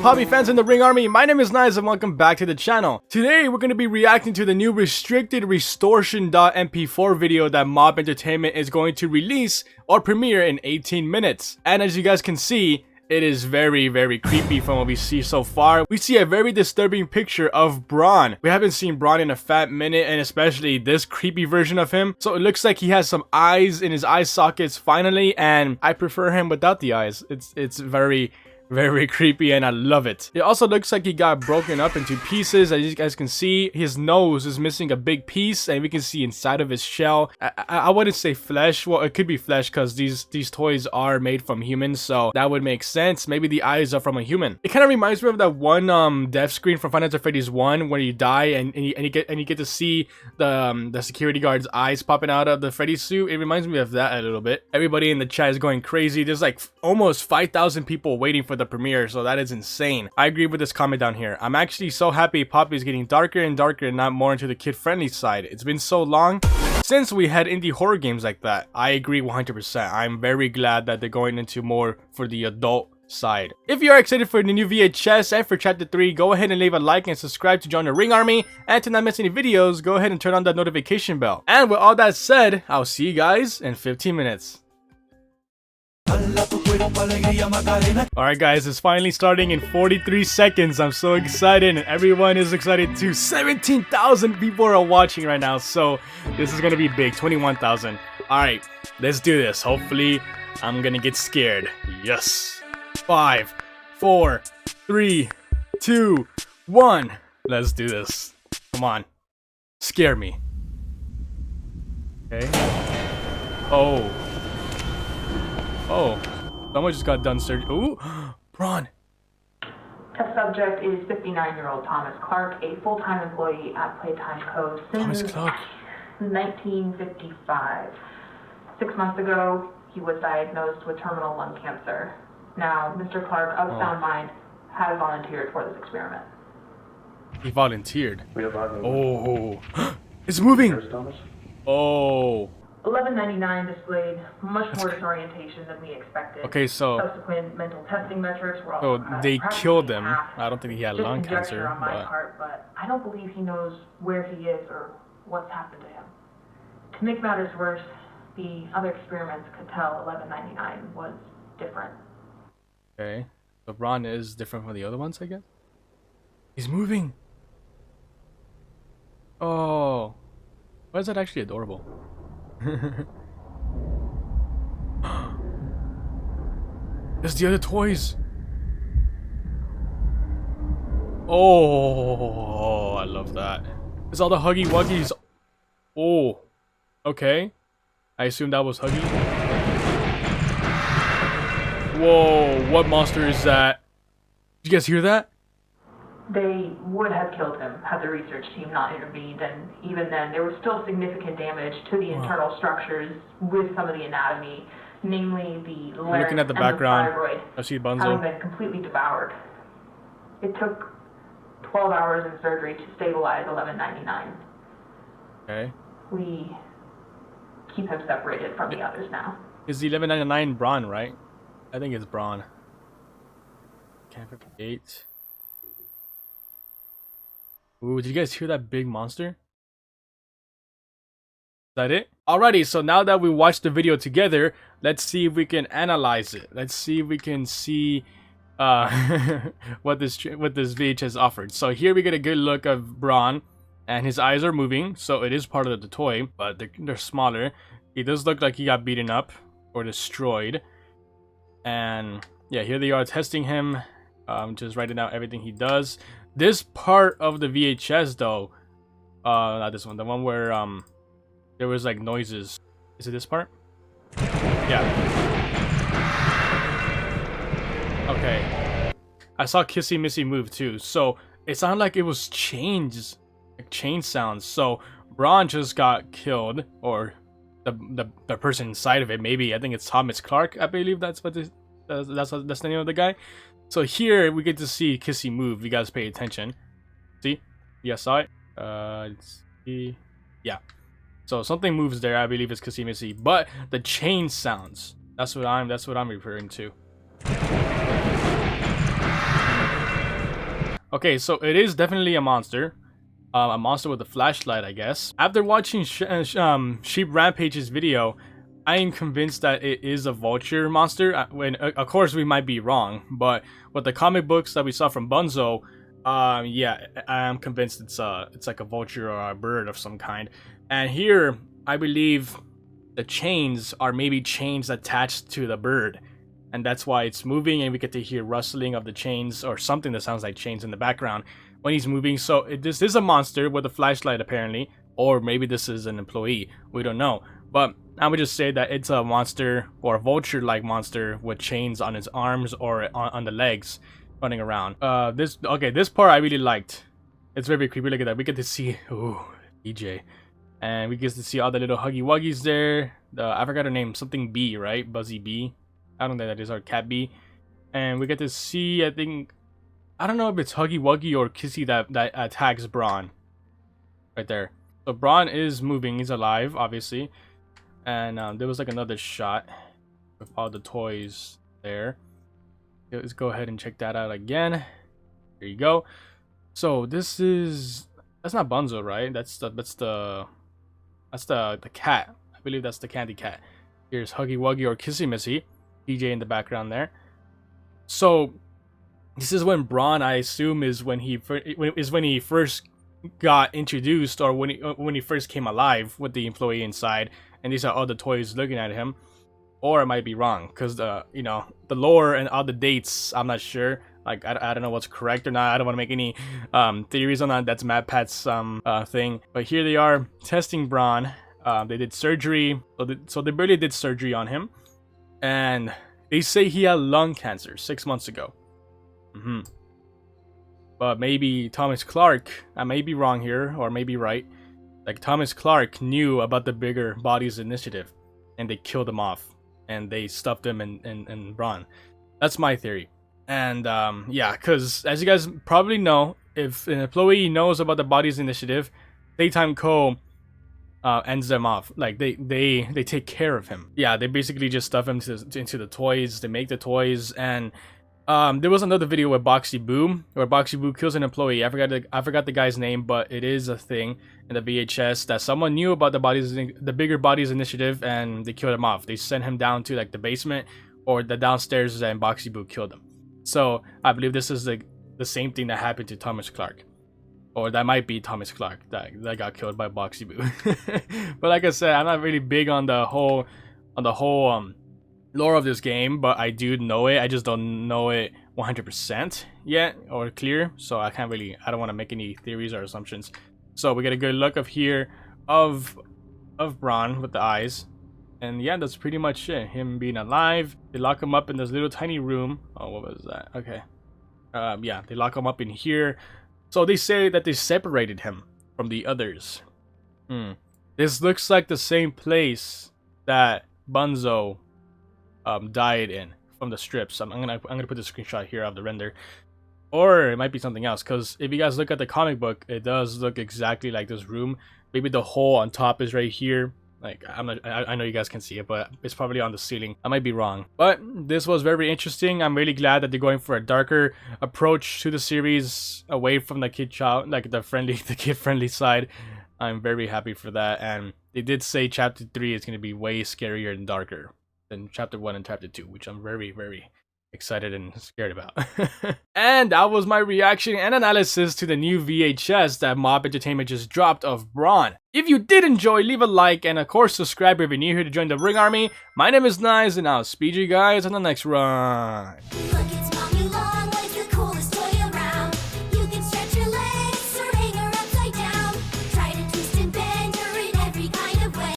Poppy fans in the Ring Army? My name is Nice and welcome back to the channel. Today we're going to be reacting to the new restricted Restortion.mp4 video that Mob Entertainment is going to release or premiere in 18 minutes. And as you guys can see, it is very creepy from what we see so far. We see a very disturbing picture of Bron. We haven't seen Bron in a fat minute, and especially this creepy version of him. So it looks like he has some eyes in his eye sockets finally, and I prefer him without the eyes. It's very creepy and I love it. It also looks like he got broken up into pieces. As you guys can see, his nose is missing a big piece and we can see inside of his shell. I wouldn't say flesh. Well, it could be flesh because these toys are made from humans, so that would make sense. Maybe the eyes are from a human. It kind of reminds me of that one death screen from Final Fantasy Freddy's 1 where you die and you get to see the security guard's eyes popping out of the Freddy suit. It reminds me of that a little bit. Everybody in the chat is going crazy. There's like almost 5,000 people waiting for the premiere, so that is insane. I agree with this comment down here. I'm actually so happy Poppy is getting darker and darker and not more into the kid-friendly side. It's been so long since we had indie horror games like that. I agree 100%. I'm very glad that they're going into more for the adult side. If you are excited for the new VHS and for chapter 3, go ahead and leave a like and subscribe to join the Ring Army, and to not miss any videos, go ahead and turn on that notification bell. And with all that said, I'll see you guys in 15 minutes. Alright guys, it's finally starting in 43 seconds. I'm so excited and everyone is excited too. 17,000 people are watching right now, so this is gonna be big. 21,000. Alright, let's do this. Hopefully I'm gonna get scared. Yes. 5, 4, 3, 2, 1. Let's do this. Come on. Scare me. Okay. Oh, someone just got done surgery. Ooh, Bron. Test subject is 59-year-old Thomas Clark, a full-time employee at Playtime Co. since 1955. 6 months ago, he was diagnosed with terminal lung cancer. Now, Mr. Clark, of sound mind, has volunteered for this experiment. He volunteered. Oh, it's moving. Oh. 1199 displayed much more disorientation than we expected. Okay, so subsequent mental testing metrics were also they killed him. I don't think he had lung cancer, on my part, but I don't believe he knows where he is or what's happened to him. To make matters worse, the other experiments could tell 1199 was different. Okay, so Bron is different from the other ones, I guess. He's moving. Oh, why is that actually adorable? There's the other toys. Oh, I love that. There's all the Huggy Wuggies. Oh, okay. I assume that was Huggy. Whoa, what monster is that? Did you guys hear that? They would have killed him had the research team not intervened, and even then there was still significant damage to the internal structures with some of the anatomy, namely the larynx looking at the and background, the thyroid I see Bunzo having been completely devoured. It took 12 hours in surgery to stabilize 1199. Okay. We keep him separated from the others now. Is the 1199 Bron, right? I think it's Bron. Camp 58. Ooh, did you guys hear that big monster? Is that it? Alrighty, so now that we watched the video together, let's see if we can analyze it. Let's see if we can see what this VHS offered. So here we get a good look of Bron, and his eyes are moving, so it is part of the toy, but they're smaller. He does look like he got beaten up or destroyed. And yeah, here they are testing him. Just writing out everything he does. This part of the VHS though, not this one, the one where there was like noises. Is it this part? Yeah. Okay. I saw Kissy Missy move too, so it sounded like it was chains, like chain sounds. So Bron just got killed, or the person inside of it. Maybe I think it's Thomas Clark. I believe that's what that's the name of the guy. So here we get to see Kissy move. You guys pay attention. See? Yeah, saw it. Let's see. Yeah. So something moves there. I believe it's Kissy Missy. But the chain sounds. That's what I'm referring to. Okay, so it is definitely a monster. A monster with a flashlight, I guess. After watching Sheep Rampage's video, I am convinced that it is a vulture monster. Of course we might be wrong, but with the comic books that we saw from Bunzo, yeah, I am convinced it's like a vulture or a bird of some kind. And here, I believe the chains are maybe chains attached to the bird, and that's why it's moving, and we get to hear rustling of the chains or something that sounds like chains in the background when he's moving. So this is a monster with a flashlight apparently, or maybe this is an employee. We don't know, but I would just say that it's a monster or a vulture-like monster with chains on its arms or on the legs, running around. This part I really liked. It's very creepy. Look at that. We get to see DJ, and we get to see all the little huggy wuggies there. I forgot her name, something B, right? Buzzy B. I don't know that is our cat B. And we get to see, I don't know if it's Huggy Wuggy or Kissy that attacks Bron. Right there. So Bron is moving, he's alive, obviously. And there was like another shot with all the toys there. Let's go ahead and check that out again. There you go. So that's not Bunzo, right? That's the cat. I believe that's the candy cat. Here's Huggy Wuggy or Kissy Missy. DJ in the background there. So this is when Bron, I assume, is when he first got introduced, or when he first came alive with the employee inside, and these are all the toys looking at him. Or I might be wrong, because the lore and all the dates, I'm not sure. Like I don't know what's correct or not. I don't want to make any theories on that. That's MatPat's thing. But here they are testing Bron. They did surgery, so they barely did surgery on him. And they say he had lung cancer 6 months ago. But maybe Thomas Clark, I may be wrong here, or maybe right. Like Thomas Clark knew about the Bigger Bodies Initiative, and they killed him off, and they stuffed him in Bron. That's my theory. And yeah, because as you guys probably know, if an employee knows about the Bodies Initiative, Playtime Co. ends them off. Like they take care of him. Yeah, they basically just stuff him into the toys. They make the toys, and there was another video with Boxy Boo, where Boxy Boo kills an employee. I forgot the guy's name, but it is a thing in the VHS that someone knew about the Bigger Bodies Initiative, and they killed him off. They sent him down to like the basement or the downstairs, and Boxy Boo killed him. So I believe this is the same thing that happened to Thomas Clark. Or that might be Thomas Clark that got killed by Boxy Boo. But like I said, I'm not really big on the whole lore of this game, but I do know it. I just don't know it 100% yet or clear, so I don't want to make any theories or assumptions. So we get a good look of here of Bron with the eyes, and yeah, that's pretty much it. Him being alive. They lock him up in this little tiny room. Oh, what was that? Okay. Yeah, they lock him up in here. So they say that they separated him from the others. This looks like the same place that Bunzo died in from the strips. I'm gonna put the screenshot here of the render, or it might be something else. Because if you guys look at the comic book, it does look exactly like this room. Maybe the hole on top is right here. Like I know you guys can see it, but it's probably on the ceiling. I might be wrong. But this was very interesting. I'm really glad that they're going for a darker approach to the series, away from the kid friendly side. I'm very happy for that. And they did say chapter 3 is going to be way scarier and darker than chapter 1 and chapter 2, which I'm very, very excited and scared about. And that was my reaction and analysis to the new VHS that Mob Entertainment just dropped of Bron. If you did enjoy, leave a like, and of course subscribe if you're new here to join the Ring Army. My name is Nice, and I'll speed you guys on the next run.